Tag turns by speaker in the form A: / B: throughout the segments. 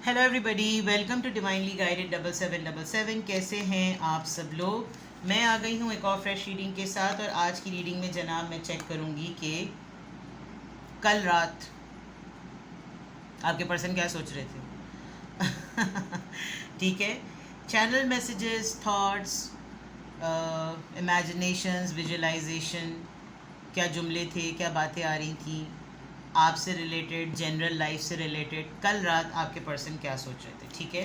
A: Hello everybody, welcome to divinely guided 7777। कैसे हैं आप सब लोग। मैं आ गई हूँ एक और फ्रेश रीडिंग के साथ। और आज की रीडिंग में जनाब मैं चेक करूँगी कि कल रात आपके पर्सन क्या सोच रहे थे। ठीक है। Channel messages, thoughts, imaginations, visualization, क्या जुमले थे, क्या बातें आ रही थी आपसे रिलेटेड, जनरल लाइफ से रिलेटेड, कल रात आपके पर्सन क्या सोच रहे थे। ठीक है।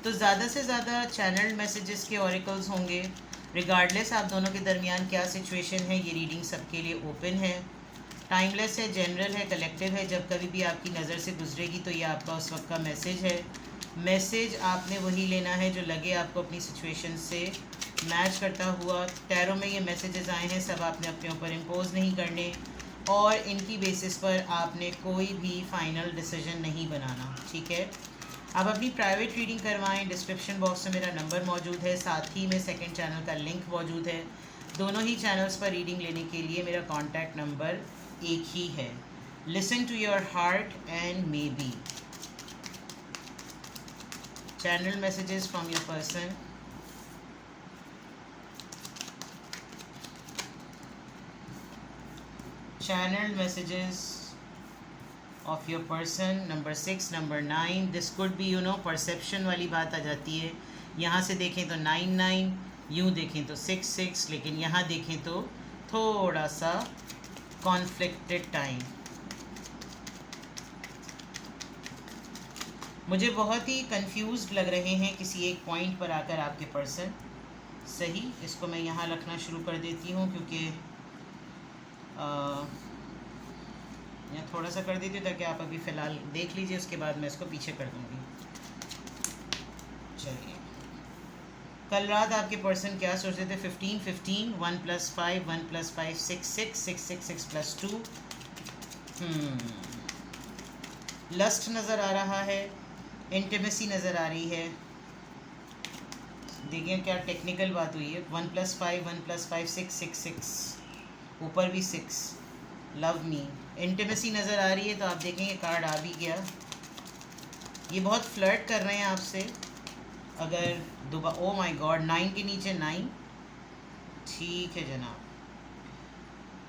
A: तो ज़्यादा से ज़्यादा चैनल मैसेजेस के ऑरिकल्स होंगे। रिगार्डलेस आप दोनों के दरमियान क्या सिचुएशन है, ये रीडिंग सबके लिए ओपन है, टाइमलेस है, जनरल है, कलेक्टिव है। जब कभी भी आपकी नज़र से गुजरेगी तो ये आपका उस वक्त का मैसेज है। मैसेज आपने वही लेना है जो लगे आपको अपनी सिचुएशन से मैच करता हुआ। टैरो में ये मैसेजेस आए हैं, सब आपने अपने ऊपर इम्पोज नहीं करने और इनकी बेसिस पर आपने कोई भी फाइनल डिसीजन नहीं बनाना। ठीक है। आप अपनी प्राइवेट रीडिंग करवाएं। डिस्क्रिप्शन बॉक्स में मेरा नंबर मौजूद है, साथ ही में सेकंड चैनल का लिंक मौजूद है। दोनों ही चैनल्स पर रीडिंग लेने के लिए मेरा कॉन्टैक्ट नंबर एक ही है। Listen to your heart and maybe. Channel messages from your person. Channel messages of your person, number 6, number 9। This could be perception वाली बात आ जाती है। यहाँ से देखें तो 9 9, यूँ देखें तो 6 6, लेकिन यहाँ देखें तो थोड़ा सा कॉन्फ्लिक्टेड टाइम। मुझे बहुत ही कंफ्यूज्ड लग रहे हैं किसी एक पॉइंट पर आकर आपके पर्सन। सही, इसको मैं यहाँ रखना शुरू कर देती हूँ क्योंकि यहाँ थोड़ा सा कर देती हूँ ताकि आप अभी फ़िलहाल देख लीजिए, उसके बाद मैं इसको पीछे कर दूँगी। चलिए, कल रात आपके पर्सन क्या सोच रहे थे। 15 15, 1 + 5, 1 + 5 6 6 6 6 6 + 2। लस्ट नज़र आ रहा है, इंटीमेसी नज़र आ रही है। देखिए क्या टेक्निकल बात हुई है। 1 + 5, 1 + 5 6 6 6, ऊपर भी 6। लव मी, इंटीमेसी नज़र आ रही है। तो आप देखेंगे कार्ड आ भी गया। ये बहुत फ्लर्ट कर रहे हैं आपसे। अगर दोबारा, ओ माय गॉड, 9 के नीचे 9। ठीक है जनाब,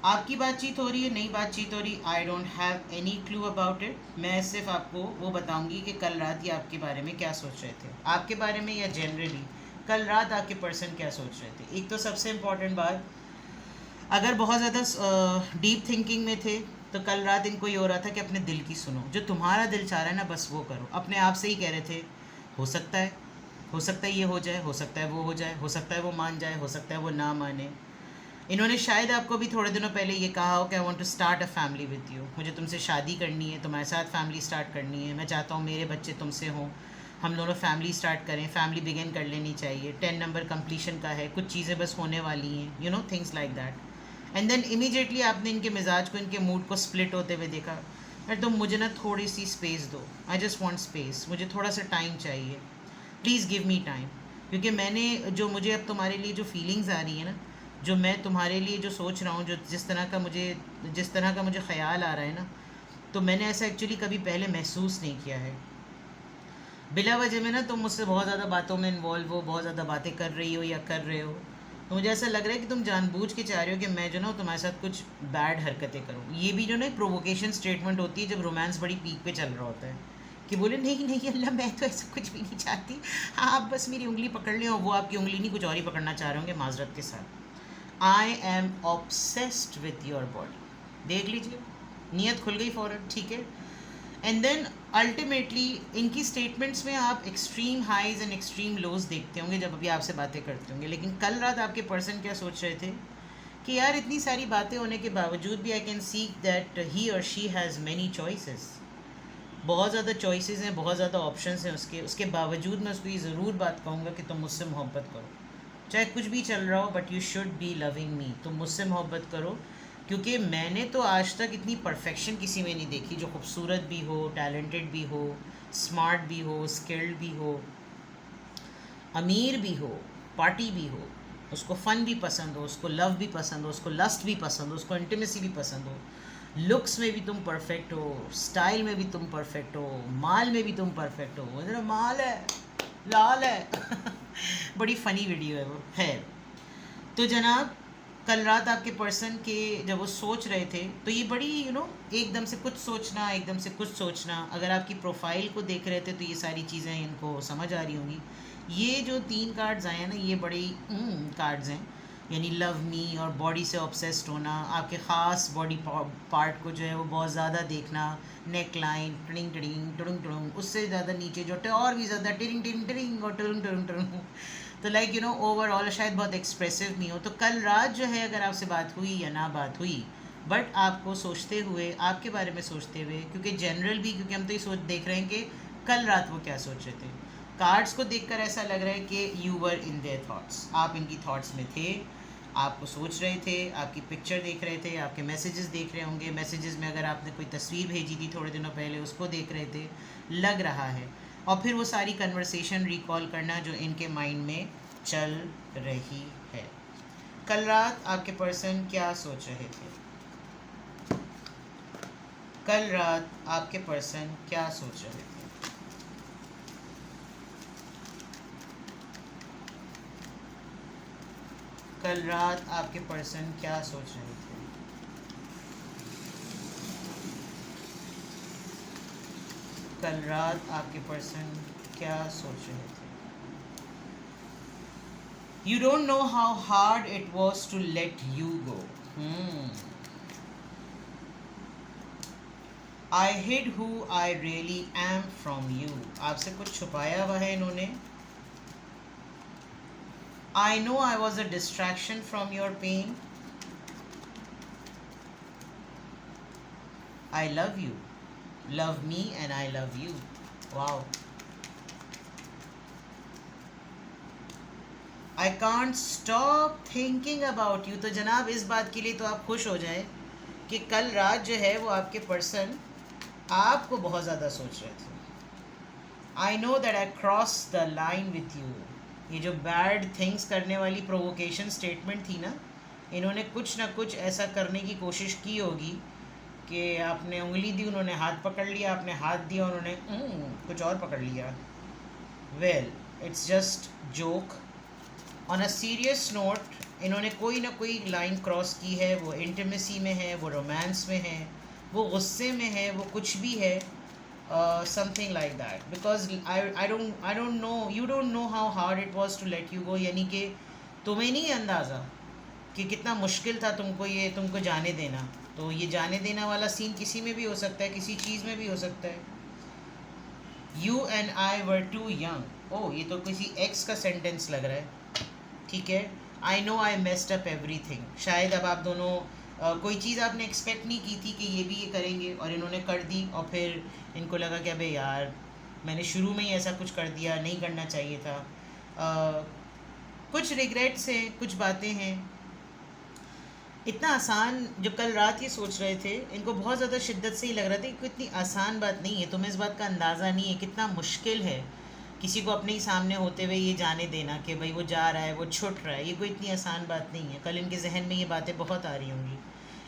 A: आपकी बातचीत हो रही है, नई बातचीत हो रही। I don't have any clue about it. मैं सिर्फ आपको वो बताऊंगी कि कल रात ये आपके बारे में क्या सोच रहे थे, आपके बारे में या जनरली कल रात आपके पर्सन क्या सोच रहे थे। एक तो सबसे इम्पॉर्टेंट बात, अगर बहुत ज़्यादा डीप थिंकिंग में थे तो कल रात इनको ये हो रहा था कि अपने दिल की सुनो, जो तुम्हारा दिल चाह रहा है ना बस वो करो। अपने आप से ही कह रहे थे हो सकता है, हो सकता है ये हो जाए, हो सकता है वो हो जाए, हो सकता है वो मान जाए, हो सकता है वो ना माने। इन्होंने शायद आपको भी थोड़े दिनों पहले ये कहा हो कि I want to start a family with you. मुझे तुमसे शादी करनी है, तुम्हारे साथ फैमिली स्टार्ट करनी है। मैं चाहता हूँ मेरे बच्चे तुमसे हों, हम दोनों फैमिली स्टार्ट करें, फैमिली बिगिन कर लेनी चाहिए। 10 नंबर कंप्लीशन का है, कुछ चीज़ें बस होने वाली हैं, things like that. And then immediately आपने इनके मिजाज को, इनके मूड को स्प्लिट होते हुए देखा। अरे तुम मुझे ना थोड़ी सी स्पेस दो, आई जस्ट वांट स्पेस, मुझे थोड़ा सा टाइम चाहिए, प्लीज़ गिव मी टाइम। क्योंकि मैंने जो, मुझे अब तुम्हारे लिए जो फीलिंग्स आ रही है ना, जो मैं तुम्हारे लिए जो सोच रहा हूँ, जो जिस तरह का मुझे ख्याल आ रहा है ना, तो मैंने ऐसा एक्चुअली कभी पहले महसूस नहीं किया है। बिला वजह में ना तुम मुझसे बहुत ज़्यादा बातों में इन्वॉल्व हो, बहुत ज़्यादा बातें कर रही हो या कर रहे हो। तो मुझे ऐसा लग रहा है कि तुम जानबूझ के चाह रहे हो कि मैं जो ना तुम्हारे साथ कुछ बैड हरकतें करूँ। ये भी जो ना एक प्रोवोकेशन स्टेटमेंट होती है जब रोमांस बड़ी पीक पे चल रहा होता है, कि बोले नहीं नहीं अल्लाह मैं तो ऐसा कुछ भी नहीं चाहती, हाँ आप बस मेरी उंगली पकड़ लें। और वो आपकी उंगली नहीं, कुछ और ही पकड़ना चाह रहे होंगे माजरत के साथ। I am obsessed with your body. देख लीजिए, नीयत खुल गई फ़ौरन। ठीक है। एंड देन अल्टीमेटली इनकी स्टेटमेंट्स में आप एक्सट्रीम हाइज एंड एक्सट्रीम लोज देखते होंगे जब अभी आपसे बातें करते होंगे। लेकिन कल रात आपके पर्सन क्या सोच रहे थे कि यार इतनी सारी बातें होने के बावजूद भी I can see that he और शी हैज़ मैनी चॉइसेस। बहुत ज़्यादा चॉइसेस हैं, बहुत ज़्यादा ऑप्शंस हैं उसके बावजूद मैं उसको ये ज़रूर बात कहूँगा कि तुम मुझसे मोहब्बत करो, चाहे कुछ भी चल रहा हो, but you should be loving me. तुम मुझसे मोहब्बत करो, क्योंकि मैंने तो आज तक इतनी परफेक्शन किसी में नहीं देखी, जो खूबसूरत भी हो, टैलेंटेड भी हो, स्मार्ट भी हो, स्किल्ड भी हो, अमीर भी हो, पार्टी भी हो, उसको फ़न भी पसंद हो, उसको लव भी पसंद हो, उसको लस्ट भी पसंद हो, उसको इंटीमेसी भी पसंद हो। लुक्स में भी तुम परफेक्ट हो, स्टाइल में भी तुम परफेक्ट हो, माल में भी तुम परफेक्ट हो। इधर माल है, लाल है। बड़ी फ़नी वीडियो है वो। खैर, तो जनाब, कल रात आपके पर्सन के जब वो सोच रहे थे, तो ये बड़ी एकदम से कुछ सोचना, एकदम से कुछ सोचना। अगर आपकी प्रोफाइल को देख रहे थे तो ये सारी चीज़ें इनको समझ आ रही होंगी। ये जो 3 कार्ड्स आए हैं ना, ये बड़ी कार्ड्स हैं, यानी लव मी और बॉडी से ऑब्सेस्ड होना, आपके ख़ास बॉडी पार्ट को जो है वो बहुत ज़्यादा देखना, नेक लाइन टड़िंग टड़िंग टुड़ुंग टुड़ुंग, उससे ज़्यादा नीचे जो और भी ज़्यादा टिरिंग टिरिंग टिरिंग और टुड़ुंग टुड़ुंग टुड़ुंग। तो लाइक ओवरऑल शायद बहुत एक्सप्रेसिव नहीं हो। तो कल रात जो है, अगर आपसे बात हुई या ना बात हुई, बट आपको सोचते हुए, आपके बारे में सोचते हुए, क्योंकि जनरल भी, क्योंकि हम तो ये सोच देख रहे हैं कि कल रात वो क्या सोच रहे थे। कार्ड्स को देखकर ऐसा लग रहा है कि you were in their thoughts, आप इनकी थॉट्स में थे, आपको सोच रहे थे, आपकी पिक्चर देख रहे थे, आपके मैसेजेस देख रहे होंगे। मैसेजेस में अगर आपने कोई तस्वीर भेजी थी थोड़े दिनों पहले, उसको देख रहे थे, लग रहा है। और फिर वो सारी कन्वर्सेशन रिकॉल करना जो इनके माइंड में चल रही है। कल रात आपके पर्सन क्या सोच रहे थे? कल रात आपके पर्सन क्या सोच रहे थे? कल रात आपके पर्सन क्या सोच रहे थे? कल रात आपके पर्सन क्या सोच रहे थे? You don't know how hard it was to let you go. I hid who I really am from you. आपसे कुछ छुपाया हुआ है इन्होंने. I know I was a distraction from your pain. I love you. Love me and I love you. Wow. I can't stop thinking about you. तो जनाब, इस बात के लिए तो आप खुश हो जाए कि कल रात जो है वो आपके पर्सन आपको बहुत ज़्यादा सोच रहे थे. I know that I cross the line with you. ये जो बैड थिंग्स करने वाली प्रोवोकेशन स्टेटमेंट थी ना, इन्होंने कुछ ना कुछ ऐसा करने की कोशिश की होगी कि आपने उंगली दी, उन्होंने हाथ पकड़ लिया, आपने हाथ दिया, उन्होंने कुछ और पकड़ लिया. Well, it's just joke. On a serious note, इन्होंने कोई ना कोई लाइन क्रॉस की है. वो इंटीमेसी में है, वो रोमांस में है, वो गुस्से में है, वो कुछ भी है. Something like that. Because I don't know, you don't know how hard it was to let you go. यानी कि तुम्हें नहीं अंदाज़ा कि कितना मुश्किल था तुमको जाने देना. तो ये जाने देना वाला सीन किसी में भी हो सकता है, किसी चीज़ में भी हो सकता है. You and I were too young. Oh, ये तो किसी एक्स का सेंटेंस लग रहा है. ठीक है. I know I messed up everything. शायद अब आप दोनों कोई चीज़ आपने एक्सपेक्ट नहीं की थी कि ये भी ये करेंगे और इन्होंने कर दी, और फिर इनको लगा कि अबे यार, मैंने शुरू में ही ऐसा कुछ कर दिया, नहीं करना चाहिए था. कुछ रिग्रेट्स हैं, कुछ बातें हैं. इतना आसान जो कल रात ये सोच रहे थे, इनको बहुत ज़्यादा शिद्दत से ही लग रहा था कि इतनी आसान बात नहीं है. तुम्हें इस बात का अंदाज़ा नहीं है कितना मुश्किल है किसी को अपने ही सामने होते हुए ये जाने देना कि भाई वो जा रहा है, वो छुट रहा है. ये कोई इतनी आसान बात नहीं है. कल इनके जहन में ये बातें बहुत आ रही होंगी.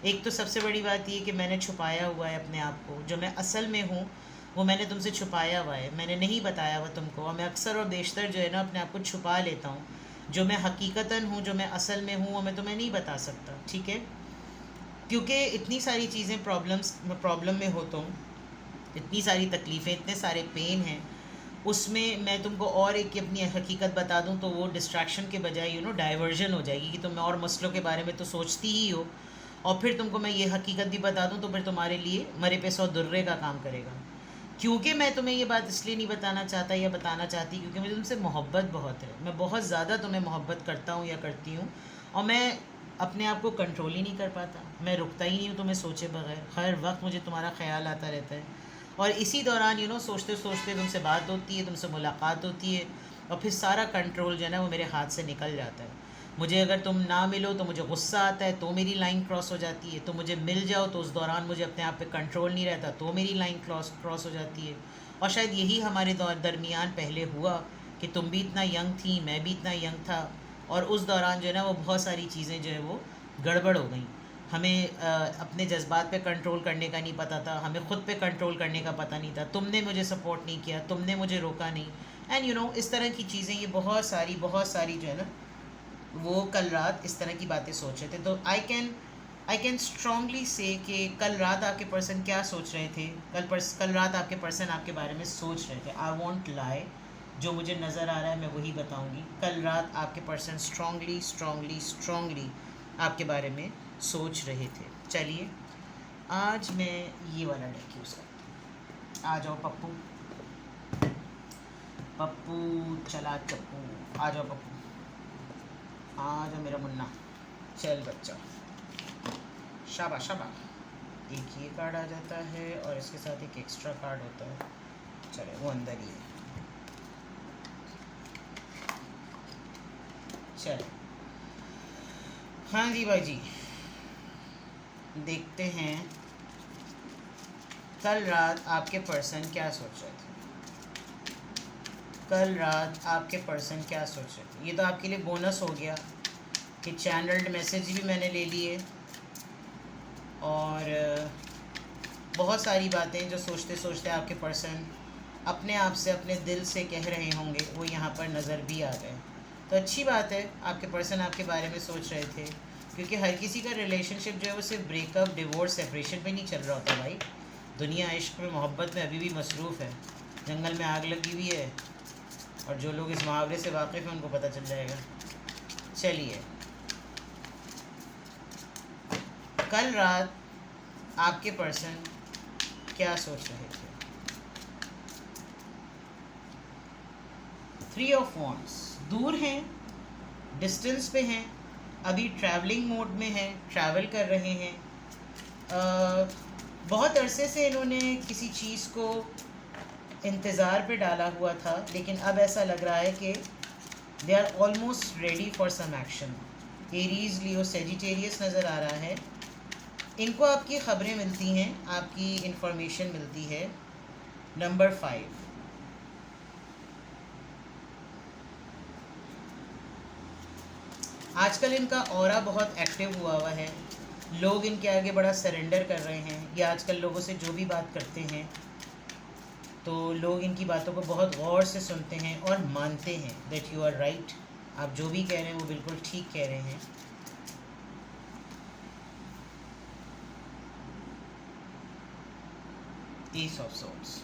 A: एक तो सबसे बड़ी बात ये कि मैंने छुपाया हुआ है अपने आप को. जो मैं असल में हूँ वो मैंने तुमसे छुपाया हुआ है, मैंने नहीं बताया हुआ तुमको. और मैं अक्सर और बेशतर जो है ना अपने आप को छुपा लेता हूँ. जो मैं हकीकतन हूँ, जो मैं असल में हूँ, वो मैं तुम्हें नहीं बता सकता. ठीक है. क्योंकि इतनी सारी चीज़ें प्रॉब्लम में हो तुम, इतनी सारी तकलीफ़ें, इतने सारे पेन हैं, उसमें मैं तुमको और एक अपनी हकीकत बता दूं तो वो डिस्ट्रैक्शन के बजाय डाइवर्जन हो जाएगी कि तुम और मसलों के बारे में तो सोचती ही हो, और फिर तुमको मैं ये हकीकत भी बता दूं तो फिर तुम्हारे लिए मरे पे 100 दुर्रे का काम करेगा. क्योंकि मैं तुम्हें ये बात इसलिए नहीं बताना चाहता या बताना चाहती क्योंकि मुझे तुमसे मोहब्बत बहुत है. मैं बहुत ज़्यादा तुम्हें मोहब्बत करता हूँ या करती हूँ, और मैं अपने आप को कंट्रोल ही नहीं कर पाता. मैं रुकता ही नहीं हूँ तुम्हें सोचे बगैर. हर वक्त मुझे तुम्हारा ख्याल आता रहता है, और इसी दौरान सोचते सोचते तुमसे बात होती है, तुमसे मुलाकात होती है, और फिर सारा कंट्रोल जो है ना वो मेरे हाथ से निकल जाता है. मुझे अगर तुम ना मिलो तो मुझे गुस्सा आता है, तो मेरी लाइन क्रॉस हो जाती है. तो मुझे मिल जाओ तो उस दौरान मुझे अपने आप पे कंट्रोल नहीं रहता, तो मेरी लाइन क्रॉस हो जाती है. और शायद यही हमारे दरमियान पहले हुआ कि तुम भी इतना यंग थी, मैं भी इतना यंग था, और उस दौरान जो है ना वो बहुत सारी चीज़ें जो है वो गड़बड़ हो गई. हमें अपने जज्बात पे कंट्रोल करने का नहीं पता था, हमें ख़ुद पे कंट्रोल करने का पता नहीं था, तुमने मुझे सपोर्ट नहीं किया, तुमने मुझे रोका नहीं, एंड यू नो इस तरह की चीज़ें, ये बहुत सारी जो है ना, वो कल रात इस तरह की बातें सोच रहे थे। तो आई कैन स्ट्रांगली से कि कल रात आपके पर्सन क्या सोच रहे थे, कल रात आपके पर्सन आपके बारे में सोच रहे थे। आई वॉन्ट लाई, जो मुझे नज़र आ रहा है मैं वही बताऊंगी। कल रात आपके पर्सन स्ट्रांगली आपके बारे में सोच रहे थे। चलिए आज मैं ये वाला डेक यूज़ करता हूँ। आ जाओ पप्पू, पप्पू चला चप्पू, आ जाओ पप्पू, आ जाओ मेरा मुन्ना, चल बच्चा, शाबा शाबा। एक ये कार्ड आ जाता है और इसके साथ एक एक्स्ट्रा कार्ड होता है, चले वो अंदर ही है। चले हाँ जी भाई जी, देखते हैं कल रात आपके पर्सन क्या सोच रहे थे। कल रात आपके पर्सन क्या सोच रहे थे। ये तो आपके लिए बोनस हो गया कि चैनल्ड मैसेज भी मैंने ले लिए और बहुत सारी बातें जो सोचते सोचते आपके पर्सन अपने आप से, अपने दिल से कह रहे होंगे, वो यहाँ पर नज़र भी आ गए। तो अच्छी बात है, आपके पर्सन आपके बारे में सोच रहे थे, क्योंकि हर किसी का रिलेशनशिप जो है वो सिर्फ ब्रेकअप, डिवोर्स, सेपरेशन पे नहीं चल रहा होता भाई। दुनिया इश्क में, मोहब्बत में अभी भी मसरूफ़ है। जंगल में आग लगी हुई है, और जो लोग इस मुहावरे से वाकिफ़ हैं उनको पता चल जाएगा। चलिए, कल रात आपके पर्सन क्या सोच रहे थे। 3 ऑफ वॉन्ड्स, दूर हैं, डिस्टेंस पे हैं, अभी ट्रैवलिंग मोड में हैं, ट्रैवल कर रहे हैं। बहुत अरसे से इन्होंने किसी चीज़ को इंतज़ार पे डाला हुआ था, लेकिन अब ऐसा लग रहा है कि they are almost ready for some action. Aries, Leo, Sagittarius नज़र आ रहा है। इनको आपकी ख़बरें मिलती हैं, आपकी इंफॉर्मेशन मिलती है। नंबर 5, आजकल इनका ऑरा बहुत एक्टिव हुआ है। लोग इनके आगे बड़ा सरेंडर कर रहे हैं। ये आजकल लोगों से जो भी बात करते हैं तो लोग इनकी बातों को बहुत गौर से सुनते हैं और मानते हैं दैट यू आर राइट। आप जो भी कह रहे हैं वो बिल्कुल ठीक कह रहे हैं। एस ऑफ सोर्ड्स,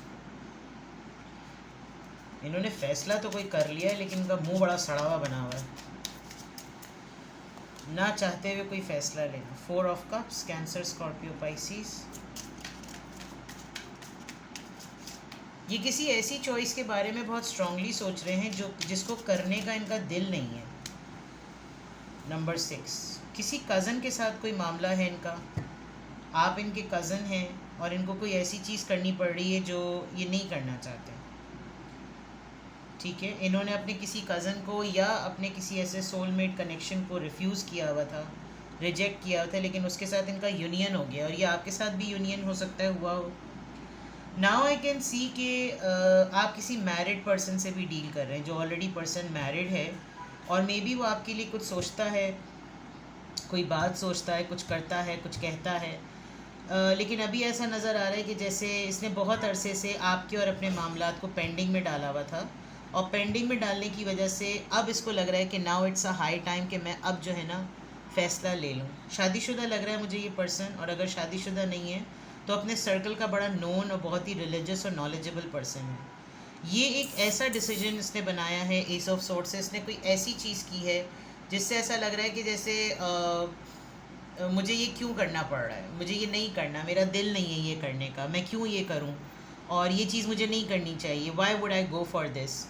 A: इन्होंने फैसला तो कोई कर लिया है, लेकिन इनका मुंह बड़ा सड़ा हुआ बना हुआ है, ना चाहते हुए कोई फैसला लेना। 4 of cups, cancer, Scorpio, Pisces. ये किसी ऐसी चॉइस के बारे में बहुत स्ट्रांगली सोच रहे हैं जो जिसको करने का इनका दिल नहीं है। नंबर 6, किसी कज़न के साथ कोई मामला है इनका। आप इनके कज़न हैं और इनको कोई ऐसी चीज़ करनी पड़ रही है जो ये नहीं करना चाहते। ठीक है, इन्होंने अपने किसी कज़न को या अपने किसी ऐसे सोलमेट कनेक्शन को रिफ्यूज़ किया हुआ था, रिजेक्ट किया हुआ था, लेकिन उसके साथ इनका यूनियन हो गया, और ये आपके साथ भी यूनियन हो सकता है हुआ हो। नाउ आई कैन सी कि आप किसी मैरिड पर्सन से भी डील कर रहे हैं जो ऑलरेडी पर्सन मैरिड है, और मे बी वो आपके लिए कुछ सोचता है, कोई बात सोचता है, कुछ करता है, कुछ कहता है, लेकिन अभी ऐसा नज़र आ रहा है कि जैसे इसने बहुत अरसे से आपके और अपने मामलात को पेंडिंग में डाला हुआ था, और पेंडिंग में डालने की वजह से अब इसको लग रहा है कि now it's a high time कि मैं अब जो है ना फ़ैसला ले लूँ। शादीशुदा लग रहा है मुझे ये पर्सन, और अगर शादीशुदा नहीं है तो अपने सर्कल का बड़ा नोन और बहुत ही रिलीजियस और नॉलेजेबल पर्सन है। ये एक ऐसा डिसीजन इसने बनाया है एस ऑफ सोर्ड से, इसने कोई ऐसी चीज़ की है जिससे ऐसा लग रहा है कि जैसे मुझे ये क्यों करना पड़ रहा है, मुझे ये नहीं करना, मेरा दिल नहीं है ये करने का, मैं क्यों ये करूं, और ये चीज़ मुझे नहीं करनी चाहिए, why would I go for this.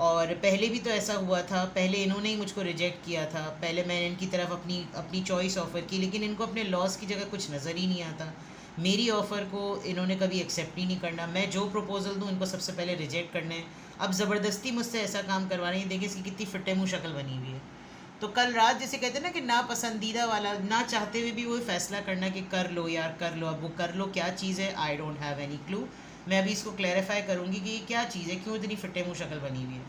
A: और पहले भी तो ऐसा हुआ था, पहले इन्होंने ही मुझको रिजेक्ट किया था, पहले मैंने इनकी तरफ अपनी चॉइस ऑफ़र की, लेकिन इनको अपने लॉस की जगह कुछ नज़र ही नहीं आता। मेरी ऑफ़र को इन्होंने कभी एक्सेप्ट ही नहीं करना, मैं जो प्रपोज़ल दूँ इनको सबसे पहले रिजेक्ट करना है। अब ज़बरदस्ती मुझसे ऐसा काम करवा रही है, देखिए इसकी कितनी फिट्टे मुँह शक्ल बनी हुई है। तो कल रात जैसे कहते हैं ना कि नापसंदीदा वाला, ना चाहते हुए भी वो फैसला करना कि कर लो यार कर लो, अब वो कर लो क्या चीज़ है, I don't have any clue. मैं अभी इसको क्लैरिफाई करूँगी कि ये क्या चीज़ है, क्यों इतनी फिट्टे मुँह शक्ल बनी हुई है।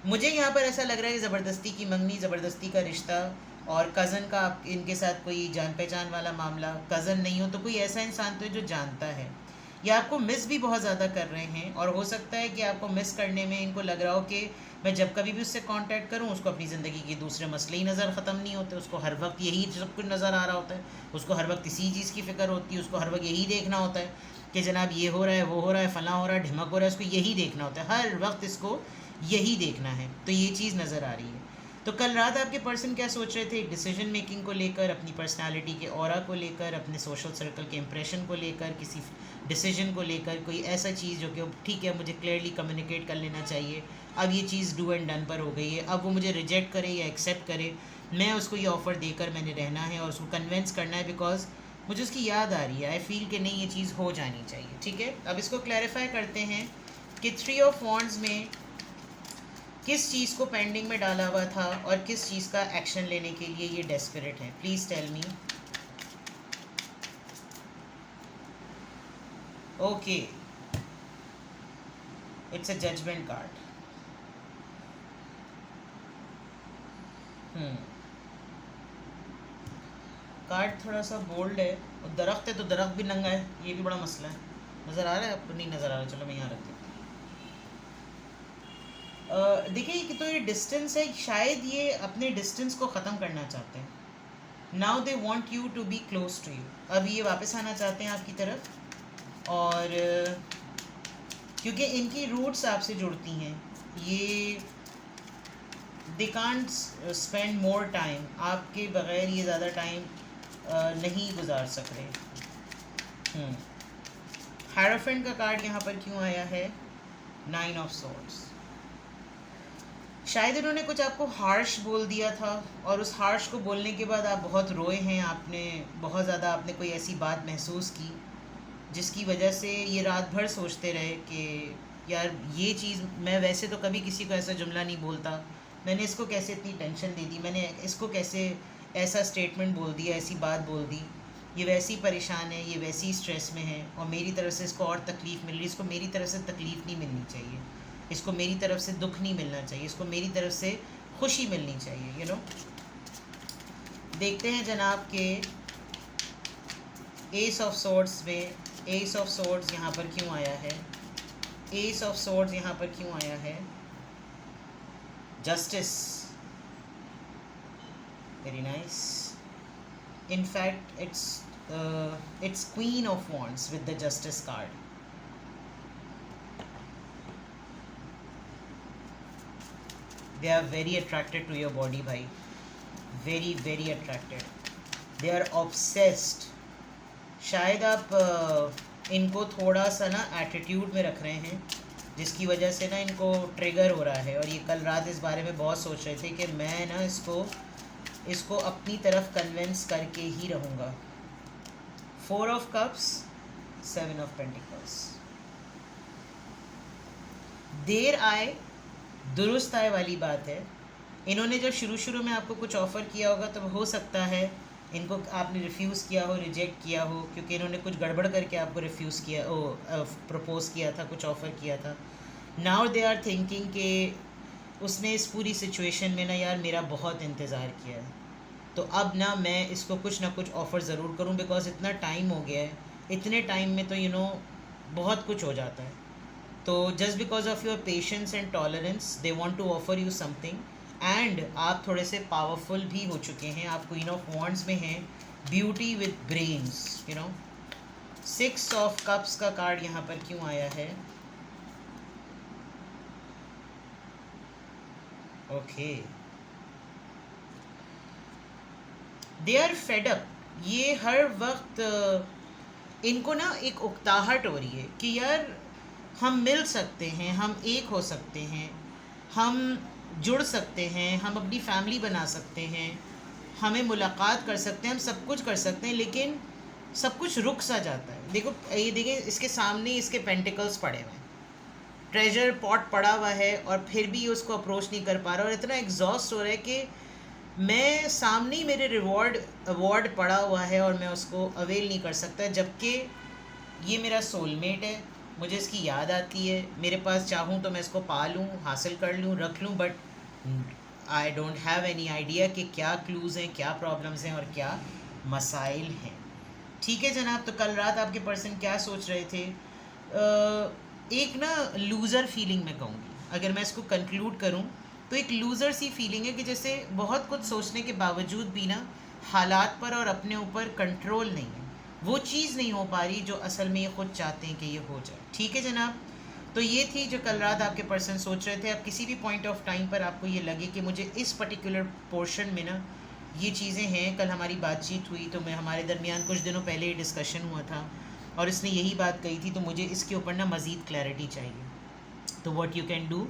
A: मुझे यहाँ पर ऐसा लग रहा है कि ज़बरदस्ती की मंगनी, ज़बरदस्ती का रिश्ता, और कज़न का आप इनके साथ कोई जान पहचान वाला मामला, कज़न नहीं हो तो कोई ऐसा इंसान तो है जो जानता है, या आपको मिस भी बहुत ज़्यादा कर रहे हैं, और हो सकता है कि आपको मिस करने में इनको लग रहा हो कि मैं जब कभी भी उससे कांटेक्ट करूं उसको अपनी ज़िंदगी के दूसरे मसले ही नज़र ख़त्म नहीं होते, उसको हर वक्त यही सब कुछ नज़र आ रहा होता है, उसको हर वक्त इसी चीज़ की फ़िक्र होती है, उसको हर वक्त यही देखना होता है कि जनाब ये हो रहा है, वो हो रहा है, फ़लाँ हो रहा है, ढिमक हो रहा है, उसको यही देखना होता है, हर वक्त इसको यही देखना है। तो ये चीज़ नज़र आ रही है। तो कल रात आपके पर्सन क्या सोच रहे थे, एक डिसीजन मेकिंग को लेकर, अपनी पर्सनालिटी के ऑरा को लेकर, अपने सोशल सर्कल के इंप्रेशन को लेकर, किसी डिसीजन को लेकर, कोई ऐसा चीज़ जो कि ठीक है मुझे क्लियरली कम्युनिकेट कर लेना चाहिए, अब ये चीज़ डू एंड डन पर हो गई है, अब वो मुझे रिजेक्ट करे या एक्सेप्ट करे, मैं उसको ये ऑफ़र देकर मैंने रहना है और उसको कन्विंस करना है, बिकॉज मुझे उसकी याद आ रही है, आई फील कि नहीं ये चीज़ हो जानी चाहिए। ठीक है, अब इसको क्लैरिफाई करते हैं कि 3 ऑफ वॉन्ड्स में किस चीज़ को पेंडिंग में डाला हुआ था और किस चीज़ का एक्शन लेने के लिए ये डेस्परेट है। Please tell me. Okay, it's a judgement card. Card थोड़ा सा बोल्ड है, और दरख्त है तो दरख्त भी नंगा है, ये भी बड़ा मसला है। नज़र आ रहा है आपको? नहीं नज़र आ रहा, चलो मैं यहाँ रख देती हूँ। देखिए कि तो ये डिस्टेंस है, शायद ये अपने डिस्टेंस को ख़त्म करना चाहते हैं। Now they want you to be close to you, अब ये वापस आना चाहते हैं आपकी तरफ, और क्योंकि इनकी रूट्स आपसे जुड़ती हैं, ये they can't spend more time, आपके बग़ैर ये ज़्यादा टाइम नहीं गुजार सक रहे। हायरोफेंट का कार्ड यहाँ पर क्यों आया है? 9 ऑफ सॉर्ड्स। शायद इन्होंने कुछ आपको हार्श बोल दिया था, और उस हार्श को बोलने के बाद आप बहुत रोए हैं, आपने बहुत ज़्यादा, आपने कोई ऐसी बात महसूस की जिसकी वजह से ये रात भर सोचते रहे कि यार ये चीज़, मैं वैसे तो कभी किसी को ऐसा जुमला नहीं बोलता, मैंने इसको कैसे इतनी टेंशन दे दी, मैंने इसको कैसे ऐसा स्टेटमेंट बोल दिया, ऐसी बात बोल दी, ये वैसी परेशान है, ये वैसी स्ट्रेस में है, और मेरी तरफ से इसको और तकलीफ़ मिल रही है, इसको मेरी तरफ से तकलीफ़ नहीं मिलनी चाहिए, इसको मेरी तरफ से दुख नहीं मिलना चाहिए, इसको मेरी तरफ से खुशी मिलनी चाहिए, यू नो। देखते हैं जनाब के एस ऑफ सोर्ड्स में, एस ऑफ सोर्ड्स यहाँ पर क्यों आया है, एस ऑफ सोर्ड्स यहाँ पर क्यों आया है? Justice, very nice. in fact it's Queen of Wands with the Justice card. They are very attracted to your body bhai, very very attracted, they are obsessed. शायद आप इनको थोड़ा सा ना एटीट्यूड में रख रहे हैं, जिसकी वजह से ना इनको ट्रिगर हो रहा है, और ये कल रात इस बारे में बहुत सोच रहे थे कि मैं ना इसको अपनी तरफ कन्विंस करके ही रहूँगा। 4 ऑफ कप्स, 7 ऑफ पेंटिकल्स। देर आए दुरुस्त आए वाली बात है। इन्होंने जब शुरू में आपको कुछ ऑफ़र किया होगा तब हो सकता है इनको आपने रिफ्यूज़ किया हो, रिजेक्ट किया हो, क्योंकि इन्होंने कुछ गड़बड़ करके आपको रिफ्यूज़ किया, प्रपोज़ किया था, कुछ ऑफ़र किया था। नाउ दे आर थिंकिंग कि उसने इस पूरी सिचुएशन में ना यार मेरा बहुत इंतज़ार किया है, तो अब ना मैं इसको कुछ ना कुछ ऑफ़र ज़रूर करूं, बिकॉज इतना टाइम हो गया है, इतने टाइम में तो बहुत कुछ हो जाता है। तो just because of your patience and tolerance they want to offer you something, and आप थोड़े से पावरफुल भी हो चुके हैं, आप क्वीन ऑफ वॉन्ड्स में हैं, beauty with brains, 6 of cups का कार्ड यहाँ पर क्यों आया है? Okay, they are fed up. ये हर वक्त इनको ना एक उकताहट हो रही है कि यार हम मिल सकते हैं, हम एक हो सकते हैं, हम जुड़ सकते हैं, हम अपनी फैमिली बना सकते हैं, हमें मुलाकात कर सकते हैं, हम सब कुछ कर सकते हैं, लेकिन सब कुछ रुक सा जाता है। देखो ये देखिए, इसके सामने इसके पेंटिकल्स पड़े हुए हैं, ट्रेजर पॉट पड़ा हुआ है, और फिर भी उसको अप्रोच नहीं कर पा रहा, और इतना एग्जॉस्ट हो रहा है कि मैं सामने ही मेरे अवार्ड पड़ा हुआ है और मैं उसको अवेल नहीं कर सकता, जबकि ये मेरा सोलमेट है, मुझे इसकी याद आती है, मेरे पास चाहूँ तो मैं इसको पा लूँ, हासिल कर लूँ, रख लूँ, but I don't have any idea कि क्या क्लूज़ हैं, क्या प्रॉब्लम्स हैं और क्या मसाइल हैं। ठीक है जनाब, तो कल रात आपके पर्सन क्या सोच रहे थे? एक ना लूज़र फीलिंग मैं कहूँगी, अगर मैं इसको कंक्लूड करूँ तो एक लूज़र सी फीलिंग है कि जैसे बहुत कुछ सोचने के बावजूद भी ना हालात पर और अपने ऊपर कंट्रोल नहीं है, वो चीज़ नहीं हो पा रही जो असल में ये खुद चाहते हैं कि ये हो जाए। ठीक है जनाब, तो ये थी जो कल रात आपके पर्सन सोच रहे थे। अब किसी भी पॉइंट ऑफ टाइम पर आपको ये लगे कि मुझे इस पर्टिकुलर पोर्शन में ना ये चीज़ें हैं, कल हमारी बातचीत हुई तो मैं हमारे दरमियान कुछ दिनों पहले ही डिस्कशन हुआ था और इसने यही बात कही थी, तो मुझे इसके ऊपर ना मज़ीद क्लैरिटी चाहिए। तो what you can do,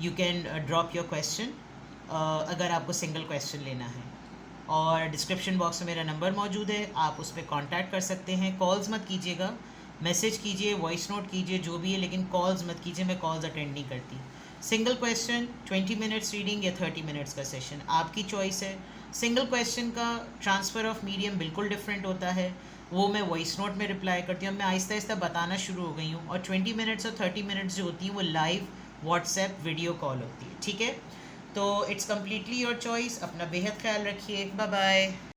A: you can drop your question अगर आपको सिंगल क्वेश्चन लेना है, और डिस्क्रिप्शन बॉक्स में मेरा नंबर मौजूद है, आप उस पर कॉन्टैक्ट कर सकते हैं। कॉल्स मत कीजिएगा, मैसेज कीजिए, वॉइस नोट कीजिए, जो भी है, लेकिन कॉल्स मत कीजिए, मैं कॉल्स अटेंड नहीं करती। सिंगल क्वेश्चन 20 मिनट्स रीडिंग या 30 मिनट्स का सेशन, आपकी चॉइस है। सिंगल क्वेश्चन का ट्रांसफ़र ऑफ मीडियम बिल्कुल डिफरेंट होता है, वो मैं वॉइस नोट में रिप्लाई करती हूँ। मैं आहिस्ता आहिस्ता बताना शुरू हो गई हूँ, और 20 मिनट्स और 30 मिनट्स जो होती हैं वो लाइव व्हाट्सएप वीडियो कॉल होती है। ठीक है, तो इट्स कम्प्लीटली योर चॉइस। अपना बेहद ख्याल रखिए, बाय बाय।